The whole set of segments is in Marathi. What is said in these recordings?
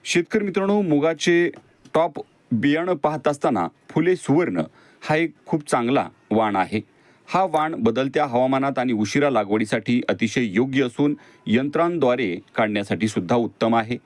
शेतकरी मित्रांनो, मुगाचे टॉप बियाणं पाहत असताना फुले सुवर्ण हा एक खूप चांगला वाण आहे. हा वाण बदलत्या हवामानात आणि उशिरा लागवडीसाठी अतिशय योग्य असून यंत्रांद्वारे काढण्यासाठी सुद्धा उत्तम आहे.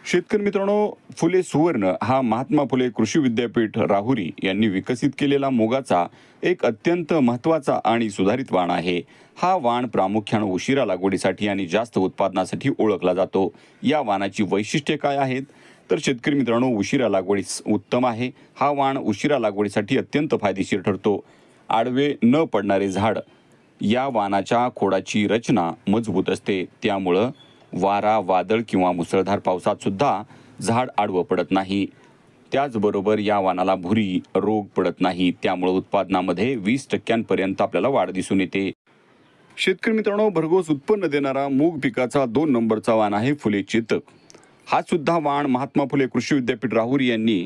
शेतकरी मित्रांनो, फुले सुवर्ण हा महात्मा फुले कृषी विद्यापीठ राहुरी यांनी विकसित केलेला मुगाचा एक अत्यंत महत्त्वाचा आणि सुधारित वाण आहे. हा वाण प्रामुख्याने उशिरा लागवडीसाठी आणि जास्त उत्पादनासाठी ओळखला जातो. या वाणाची वैशिष्ट्ये काय आहेत? तर शेतकरी मित्रांनो, उशिरा लागवडीस उत्तम आहे. हा वाण उशिरा लागवडीसाठी अत्यंत फायदेशीर ठरतो. आडवे न पडणारे झाड. या वाणाच्या खोडाची रचना मजबूत असते, त्यामुळं वारा, वादळ किंवा मुसळधार पावसात सुद्धा झाड आडवं पडत नाही. त्याचबरोबर या वाणाला भुरी रोग पडत नाही, त्यामुळे उत्पादनामध्ये 20% आपल्याला वाढ दिसून येते. शेतकरी मित्रांनो, भरघोस उत्पन्न देणारा मूग पिकाचा 2 नंबरचा वाण आहे फुले चेतक. हा सुद्धा वाण महात्मा फुले कृषी विद्यापीठ राहुरी यांनी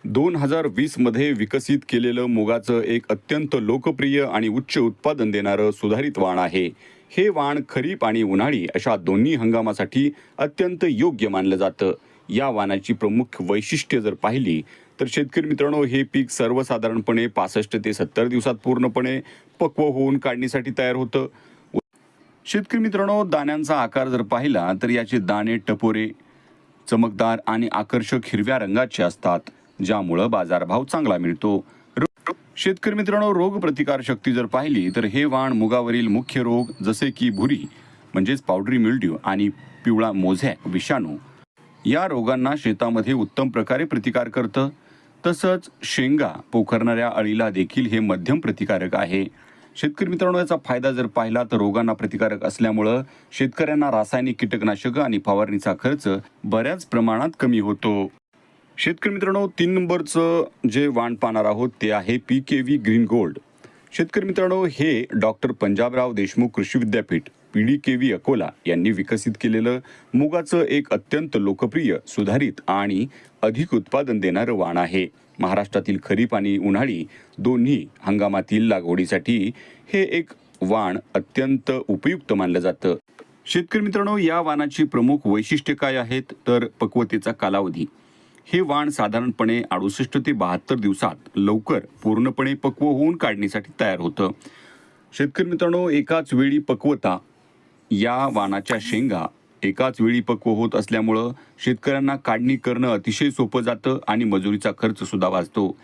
2020 मध्ये विकसित केलेलं मुगाचं एक अत्यंत लोकप्रिय आणि उच्च उत्पादन देणारं सुधारित वाण आहे. हे वाण खरीप आणि उन्हाळी अशा दोन्ही हंगामासाठी अत्यंत योग्य मानलं जातं. या वाणाची प्रमुख वैशिष्ट्ये जर पाहिली तर शेतकरी मित्रांनो, हे पीक सर्वसाधारणपणे 65 ते 70 दिवसात पूर्णपणे पक्व होऊन काढणीसाठी तयार होतं. शेतकरी मित्रांनो, दाण्यांचा आकार जर पाहिला तर याचे दाणे टपोरे, चमकदार आणि आकर्षक हिरव्या रंगाचे असतात, ज्यामुळं बाजारभाव चांगला मिळतो. शेतकरी मित्रांनो, रोग प्रतिकार शक्ती जर पाहिली तर हे वाण मुगावरील मुख्य रोग जसे की भुरी म्हणजेच पावडरी मिल्ड्यू आणि पिवळा मोझॅक विषाणू या रोगांना शेतामध्ये उत्तम प्रकारे प्रतिकार करतं. तसंच शेंगा पोखरणाऱ्या अळीला देखील हे मध्यम प्रतिकारक आहे. शेतकरी मित्रांनो, याचा फायदा जर पाहिला तर रोगांना प्रतिकारक असल्यामुळं शेतकऱ्यांना रासायनिक कीटकनाशकं आणि फवारणीचा खर्च बऱ्याच प्रमाणात कमी होतो. शेतकरी मित्रांनो, 3 नंबरचं जे वाण पाहणार आहोत ते आहे PKV ग्रीन गोल्ड. शेतकरी मित्रांनो, हे डॉक्टर पंजाबराव देशमुख कृषी विद्यापीठ PDKV अकोला यांनी विकसित केलेलं मुगाचं एक अत्यंत लोकप्रिय, सुधारित आणि अधिक उत्पादन देणारं वाण आहे. महाराष्ट्रातील खरीप आणि उन्हाळी दोन्ही हंगामातील लागवडीसाठी हे एक वाण अत्यंत उपयुक्त मानलं जातं. शेतकरी मित्रांनो, या वाणाची प्रमुख वैशिष्ट्ये काय आहेत तर पक्वतेचा कालावधी. हे वाण साधारणपणे 68 ते 72 दिवसात लवकर पूर्णपणे पक्व होऊन काढणीसाठी तयार होतं. शेतकरी मित्रांनो, एकाच वेळी पक्वता. या वाणाच्या शेंगा एकाच वेळी पक्व होत असल्यामुळं शेतकऱ्यांना काढणी करणं अतिशय सोपं जातं आणि मजुरीचा खर्च सुद्धा वाचतो.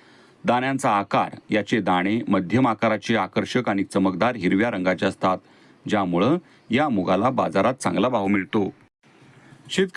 दाण्यांचा आकार. याचे दाणे मध्यम आकाराचे, आकर्षक आणि चमकदार हिरव्या रंगाचे असतात, ज्यामुळं या मुगाला बाजारात चांगला भाव मिळतो. शेतकरी